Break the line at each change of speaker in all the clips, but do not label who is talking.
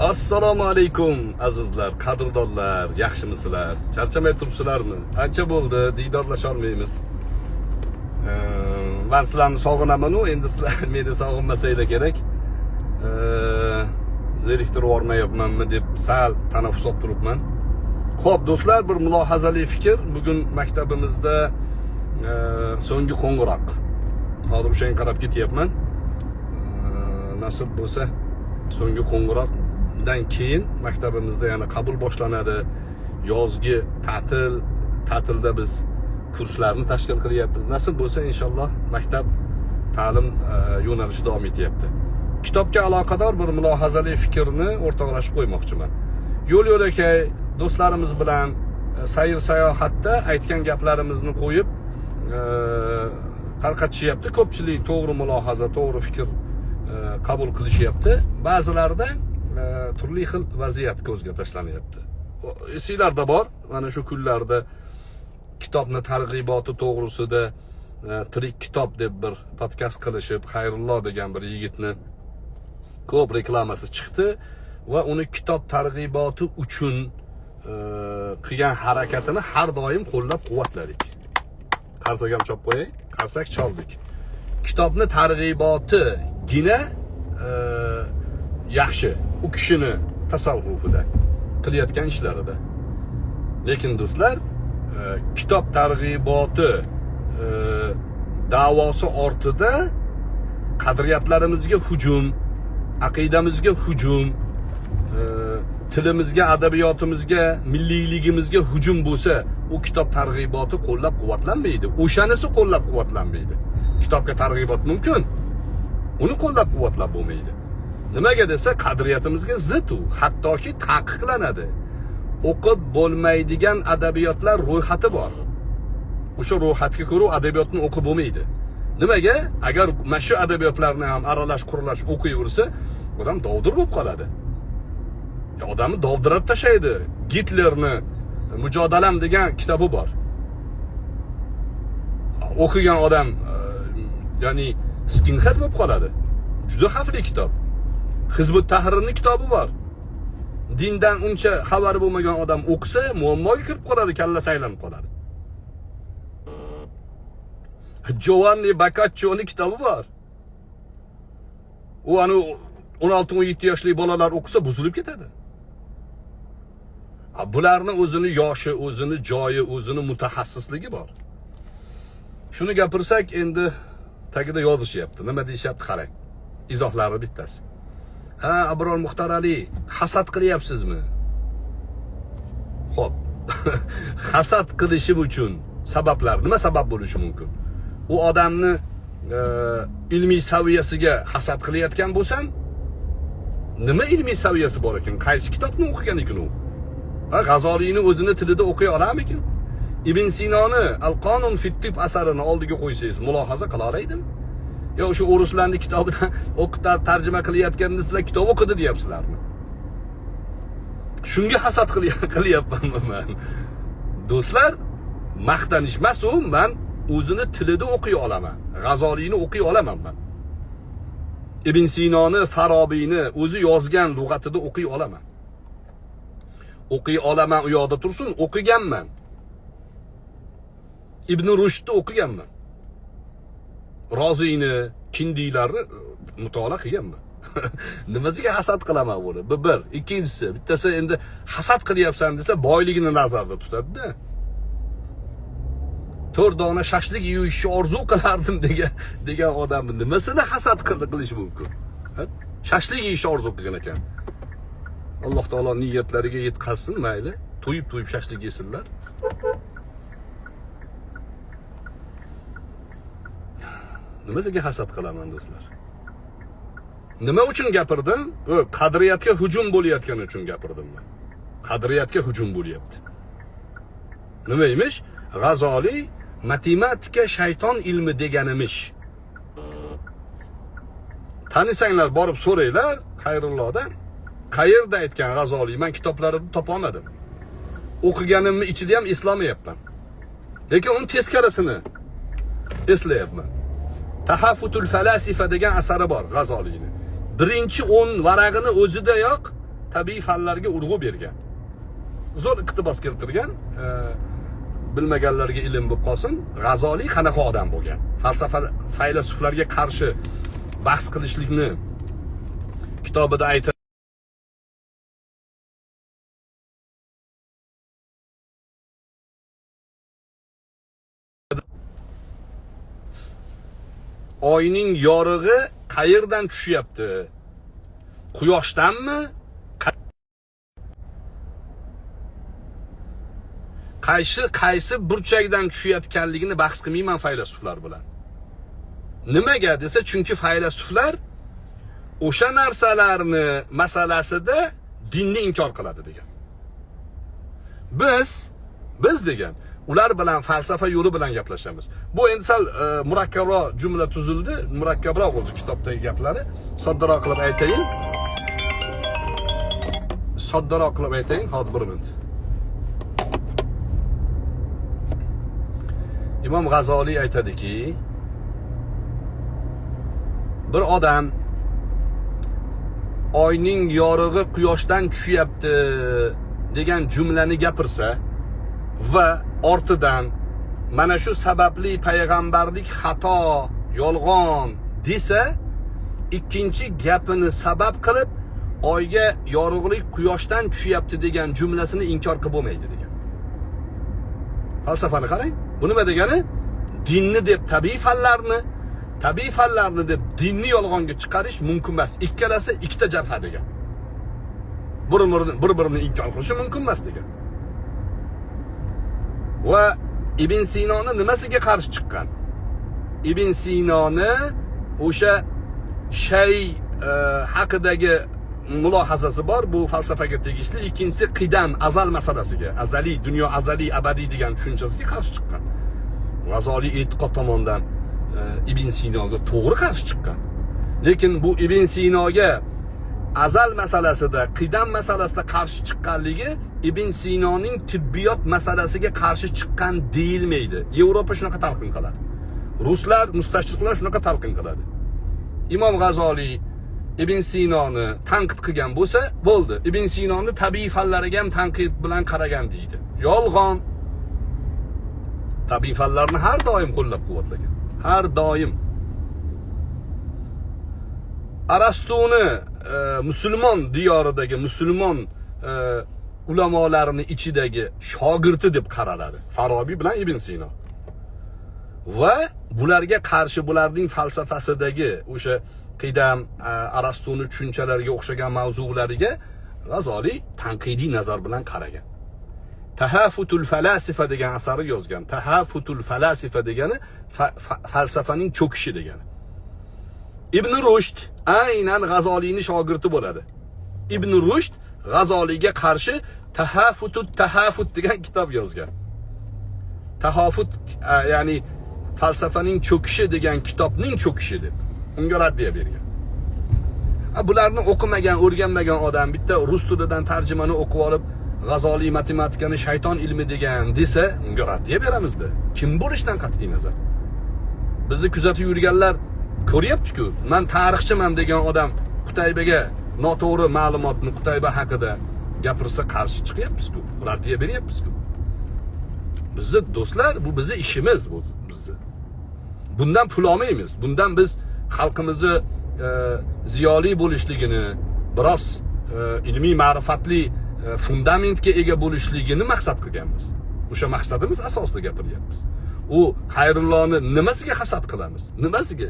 Assalomu alaykum azizlar, qadrdonlar, yaxshimisizlar? Charchamay turibsizlarmi? Ancha bo'ldi, diydorlasha olmaymiz. Men sizlarni sog'inaman-u, endi sizlar meni sog'inmasanglar kerak. Zeriktirib yormayapmanmi deb sal tanaffus olib turibman. Xo'p, do'stlar, bir mulohazali fikr. Bugun maktabimizda so'nggi qo'ng'iroq. Hozir o'shanga qarab ketyapman. Nasib bo'lsa, so'nggi qo'ng'iroqdan keyin maktabimizda yana qabul boshlanadi. Yozgi ta'tilda biz kurslarni tashkil qilyapmiz. Nasib bo'lsa, inshaalloh maktab ta'lim yo'nalishi davom etyapti. Kitobga aloqador bir mulohazali fikrni o'rtoqlashib qo'ymoqchiman. Yo'l-yo'lakay do'stlarimiz bilan sayr sayohatda aytgan gaplarimizni qo'yib tarqatishyapti. Ko'pchilik to'g'ri mulohaza, to'g'ri fikr qabul qilishyapti. Ba'zilarda turli xil vaziyat ko'zga tashlanyapti. Esinglarda bor, mana shu kunlarda kitobni targ'iboti to'g'risida tirik kitob deb bir podkast qilishib, Xayrullo degan bir yigitni ko'p reklamasi chiqdi va uni kitob targ'iboti uchun qilgan harakatini har doim qo'llab-quvvatladik. Qarsakam chop qo'yay, qarsak chaldik. Kitobni targ'iboti gina yaxshi u kishini tasavvufida qilayotgan ishlarida. Lekin do'stlar, kitob targ'iboti da'vosi ortida qadriyatlarimizga hujum, aqidamizga hujum, tilimizga, adabiyotimizga, milliyligimizga hujum bo'lsa, u kitob targ'iboti qo'llab-quvvatlanmaydi. O'shanisi qo'llab-quvvatlanmaydi. Kitobga targ'ibot mumkin, uni qo'llab-quvvatlab bo'lmaydi. Nimaga desa, qadriyatimizga zid u, hattoki taqiqlanadi. O'qib bo'lmaydigan adabiyotlar ro'yxati bor. O'sha ro'yxatga ko'ra adabiyotni o'qib bo'lmaydi. Nimaga? Agar mana shu adabiyotlarni ham aralash qurlash o'qiyversa, odam dovdir bo'lib qoladi. Odamni dovdirab tashlaydi. Gitlerni Mujodalam degan kitobi bor. O'qigan odam ya'ni skinhead bo'lib qoladi. Juda xavfli kitob. Hizbut Tahrirning kitobi bor. Dindan uncha xabari bo'lmagan odam o'qisa, muammoga kirib qoladi, kallasi aylanib qoladi. Giovanni Boccaccio'ning kitobi bor. U ani 16-17 yoshli bolalar o'qisa buzilib ketadi. Bularni o'zini yoshi, o'zini joyi, o'zini mutaxassisligi bor. Shuni gapirsak, endi tagida yozishyapti. Nima deyishyapti, qarang. Izohlari bittasi. Ha, Abror Muxtor Ali, hasad qilyapsizmi? Xo'p. Hasad qilishim uchun sabablar nima sabab bo'lishi mumkin? U odamni ilmiy saviyasiga hasad qilayotgan bo'lsam, nima ilmiy saviyasi bor ekan? Qaysi kitobni o'qigan ekan u? G'azoliyni o'zini tilida o'qiy olarmikin? Ibn Sinoni Al-Qonun fi Tibb asarini oldiga qo'ysangiz, mulohaza qila oladimi? Yo o'sha o'rislarning kitobidan o'qib tarjima qilayotganda sizlar kitob o'qidi deyapsizlarmi? Shunga hasad qilyapmanmi men? Do'stlar, maqtanish emas u, men o'zini tilida o'qiy olaman. G'azoliyni o'qiy olaman men. Ibn Sinoni, Farobiyni o'zi yozgan lug'atida o'qiy olaman. O'qiy olaman, u yoqda tursin, o'qiganman. Ibn Rushdni o'qiganman. Roziyni, Kindiylarni mutolaa qilganman. Nimasiga hasad qilaman buni? Bir, ikkinchisi, bittasi endi hasad qilyapsan desa, boyligini nazarda tutadi-da. 4 dona shashlik yeyishni orzu qilardim degan odamni nimasini hasad qilish mumkin? Shashlik yeyishni orzu qilgan ekan. Alloh taolo niyatlariga yetkazsin, mayli. To'yib shashlik yesinlar. Nimasiga hasad qilaman do'stlar? Nima uchun gapirdim? Qadriyatga hujum bo'layotgani uchun gapirdim men. Qadriyatga hujum bo'lyapti. Nima emish? G'azoliy matematika shayton ilmi deganimish. Tanisanglar, borib so'raylar Xayrullodan. Qayerda aytgan G'azoliy? Men kitoblarida topa olmadim. O'qiganimni ichida ham eslamayapman. Lekin uni teskarisini eslayapman. Tahaffutul falasifa degan asari bor G'azoliyni. Birinchi 10 varag'ini o'zidayoq tabiiy fanlarga urg'u bergan. Zo'r iqtibos keltirgan. Bilmaganlarga ilm bo'lib qolsin. G'azoliy qanaqa odam bo'lgan? Falsafa faylasuflarga qarshi bahs qilishlikni kitobida aytadi. Oyning yorug'i qayerdan tushyapti? Quyoshdanmi? Qaysi burchakdan tushayotganligini bahs qilmayman faylasuflar bilan. Nimaga desa, chunki faylasuflar o'sha narsalarni masalasida dinni inkor qiladi degan. Biz degan ular bilan falsafa yo'li bilan gaplashamiz. Bu endi sal murakkabroq jumla tuzildi, murakkabroq o'zi kitobdagi gaplari. Soddaroq qilib aytayin. Hozir bir minut. Imom G'azoliy aytadiki, bir odam oyning yorug'i quyoshdan tushyapti degan jumlani gapirsa va ortidan mana shu sababli payg'ambarlik xato, yolg'on desa, ikkinchi gapini sabab qilib oyga yorug'lik quyoshdan tushyapti degan jumlasini inkor qilib bo'lmaydi degan. Falsafani qarang. Bu nima degani? Dinni deb tabiiy fanlarni deb dinni yolg'onga chiqarish mumkin emas. Ikkalasi ikkita jabha degan. Bir-birini inkor qilishi mumkin emas degan. Va Ibn Sinoni nimasiga qarshi chiqqan? Ibn Sinoni o'sha shay haqidagi mulohazasi bor, bu falsafaga tegishli. Ikkinchisi qidam, azal masalasiga, azaliy, dunyo azaliy, abadiy degan tushunchasiga qarshi chiqqan. G'azoliy e'tiqod tomonidan Ibn Sinoga to'g'ri qarshi chiqqan. Lekin bu Ibn Sinoga azal masalasida, qidam masalasida qarshi chiqqanligi Ibn Sinoning tibbiyot masalasiga qarshi chiqqan deyilmaydi. Yevropa shunaqa talqin qiladi. Ruslar, mustashriqlar shunaqa talqin qiladi. Imom G'azoliy Ibn Sinoni tanqid qilgan bo'lsa, bo'ldi. Ibn Sinoni tabiiy fanlariga ham tanqid bilan qaragan deydi. Yolg'on. Tabiiy fanlarni har doim qo'llab-quvvatlagan. Har doim. Arastuni musulmon diyoridagi musulmon ulamolarining ichidagi shogirdi deb qaraladi. Farabiy bilan Ibn Sino. Va bularga qarshi bularning falsafasidagi o'sha qidam, Arastuni tushunchalariga o'xshagan mavzulariga G'azoliy tanqidiy nazar bilan qaragan. Tahafutul falasifa degan asari yozgan. Tahafutul falasifa degani falsafaning cho'kishi degani. Ibn Rushd aynan G'azoliyning shogirdi bo'ladi. Ibn Rushd G'azoliyga qarshi tahafut degan kitob yozgan. Tahafut ya'ni falsafaning cho'kishi degan kitobning cho'kishi deb unga raddiya bergan. Bularni o'qimagan, o'rganmagan odam bitta rus tilidan tarjimani o'qib olib, G'azoliy matematikani shayton ilmi degan desa, unga raddiya beramizda. Kim bo'lishidan qat'iy nazar. Bizni kuzatib yurganlar ko'ryapti-ku, men tarixchiman degan odam Qutaybaga noto'g'ri ma'lumotni Qutayba haqida gapirsa qarshi chiqyapmiz-ku, raddiya beryapmiz-ku. Bizni do'stlar, bu bizning ishimiz bu bizni. Bundan pul olmaymiz. Bundan biz xalqimizni ziyoli bo'lishligini, biroz ilmiy ma'rifatli fundamentga ega bo'lishligini maqsad qilganmiz. O'sha maqsadimiz asosida gapiryapmiz. U Xayrullohni nimasiga hasad qilamiz? Nimasiga?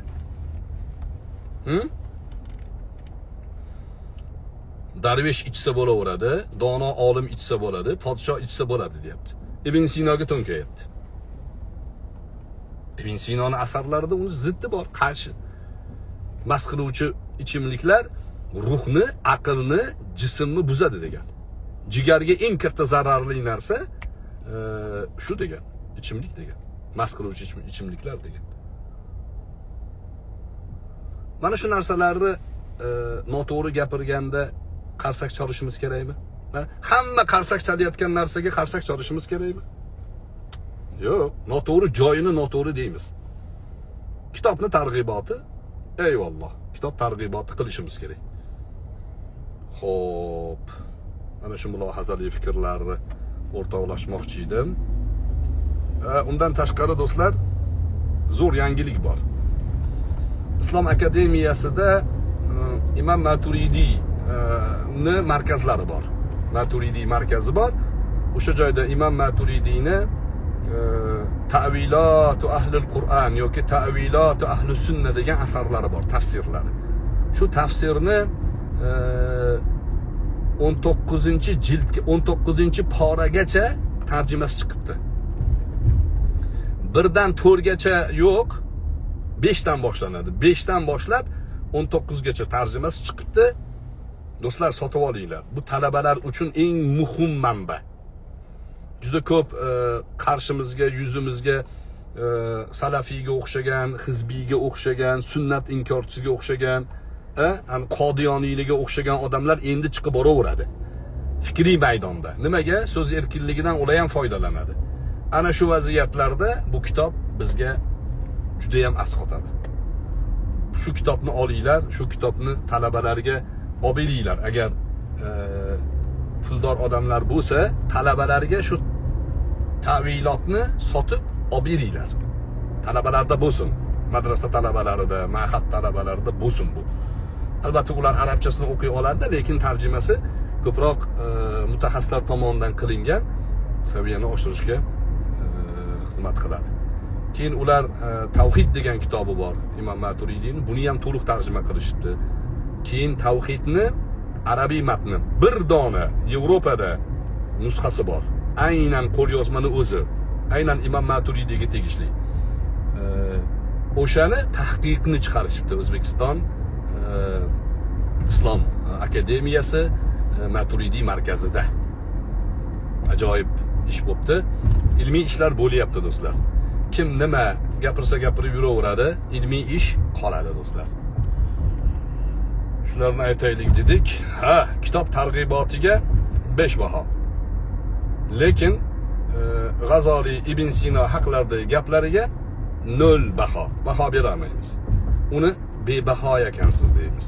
Darvesh ichsa bo'laveradi, dono olim ichsa bo'ladi, podshoh ichsa bo'ladi deyapti. Ibn Sinoga to'nkayapti. Ibn Sinoning asarlarida uni ziddi bor, qarshi. Mast qiluvchi ichimliklar ruhni, aqlni, jismni buzadi degan. Jigarga eng katta zararli narsa shu degan, ichimlik degan. Mast qiluvchi ichimliklar degan. Mana shu narsalarni noto'g'ri gapirganda qarsak chalishimiz kerakmi? Hamma qarsak chalayotgan narsaga qarsak chalishimiz kerakmi? Yo'q, noto'g'ri joyini noto'g'ri deymiz. Kitobni targ'iboti, eyvalloh, kitob targ'iboti qilishimiz kerak. Xo'p, ana shu mulohazali fikrlarni o'rtoqlashmoqchi edim. Undan tashqari do'stlar, zo'r yangilik bor. Islom akademiyasida Imom Maturidiy markazlari bor. Maturidiy markazi bor. O'sha joyda Imom Maturidiyni Ta'vilatu ahlul Qur'an yoki Ta'vilatu ahlus sunna degan asarlari bor, tafsirlari. Shu tafsirni 19-jildga 19-poragacha tarjimasi chiqibdi. 1dan 4gacha yo'q, 5dan boshlanadi. 5dan boshlab 19gacha tarjimasi chiqibdi. Do'stlar, sotib olinglar. Bu talabalar uchun eng muhim manba. Juda ko'p qarshimizga, yuzimizga salafiyga o'xshagan, hizbiyga o'xshagan, sunnat inkorchisiga o'xshagan, qodiyoniyliga o'xshagan odamlar endi chiqib boraveradi. Fikriy maydonda. Nimaga? So'z erkinligidan ular ham foydalanadi. Ana shu vaziyatlarda bu kitob bizga juda ham asqotadi. Shu kitobni olinglar, shu kitobni talabalarga olib beringlar. Agar puldor odamlar bo'lsa, talabalarga shu ta'vilotni sotib olib beringlar. Talabalarda bo'lsin, madrasa talabalarida, ma'had talabalarida bo'lsin bu. Albatta ular arabchasini o'qiy oladi, lekin tarjimasi ko'proq mutaxassislar tomonidan qilingan, saviyani oshirishga xizmat qiladi. Keyin ular Tavhid degan kitobi bor, Imom Maturidiyni, buni ham to'liq tarjima qilishibdi. Keyin Tavhidni arabiy matni bir dona Yevropada nusxasi bor. Aynan qo'lyozmani o'zi, aynan Imom Maturidiyga tegishli. O'shani tahqiqni chiqarishibdi O'zbekiston Islom akademiyasi Maturidiy markazida. Ajoyib ish bo'pti. Ilmiy ishlar bo'lyapti do'stlar. Kim nima gapirsa gapirib yuraveradi, ilmiy ish qoladi do'stlar. Shularni aytaylik dedik. Kitob targ'ibotiga 5 baho. Lekin G'azoli Ibn Sino haqlaridagi gaplariga 0 baho. Baho beramiz. Uni bebaho ekansiz deymiz.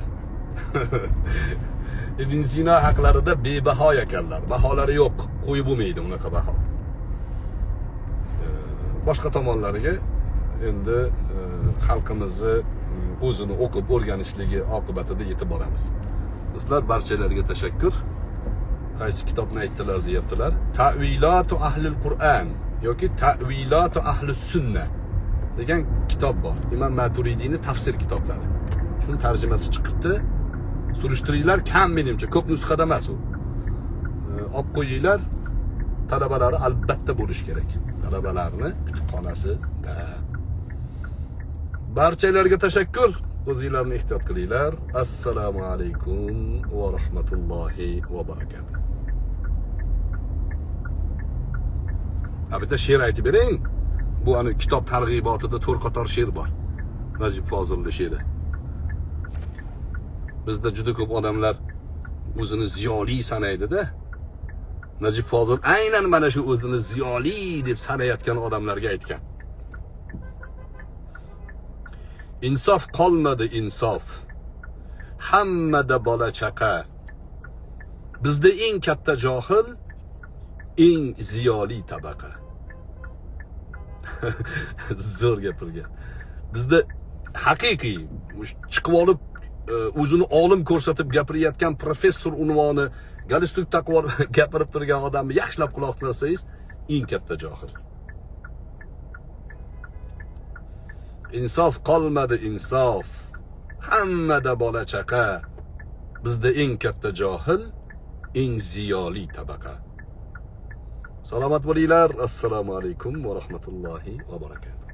Ibn Sino haqlarida bebaho ekanlar. Baholari yo'q, qo'yib bo'lmaydi unaqa baho. Boshqa tomonlariga endi xalqimizni o'zini o'qib o'rganishligi oqibatida yetib boramiz. Do'stlar, barchalarga tashakkur. Qaysi kitobni aytdilar deyaptilar. Ta'vilatu ahlul Qur'an yoki Ta'vilatu ahlus sunna degan kitob bor. Imom Maturidiyning tafsir kitoblari. Shuni tarjimasi chiqibdi. Surishtiringlar, kam menimcha, ko'p nusxada emas u. Olib qo'yinglar. Talabalari albatta bo'lish kerak. Talabalarni kutubxonasida. Barchalarga tashakkur. O'zinglarni ehtiyot qilinglar. Assalomu alaykum va rahmatullohi va barakatuh. Bitta she'r aytib bering. Bu ani kitob targ'ibotida 4 qator she'r bor. Najib Fozilning she'ri. Bizda juda ko'p odamlar o'zini ziyoli sanaydi-da. Najib Fozil aynan mana shu o'zini ziyoli deb sanayotgan odamlarga aytgan. Insof qolmadi, insof. Hammada bola chaqa. Bizda eng katta johil, eng ziyoli tabaqa. Zo'r gapirgan. Bizda haqiqiy chiqib olib o'zini olim ko'rsatib gapirayotgan professor unvoni, galstuk taqvor gapirib turgan odamni yaxshilab quloq tutsangiz, eng katta johil. Insof qolmadi, insof. Hammada bola chaqa. Bizda eng katta johil, eng ziyoli tabaqa. Salomat bo'linglar. Assalomu alaykum va rahmatullohi va barakatuh.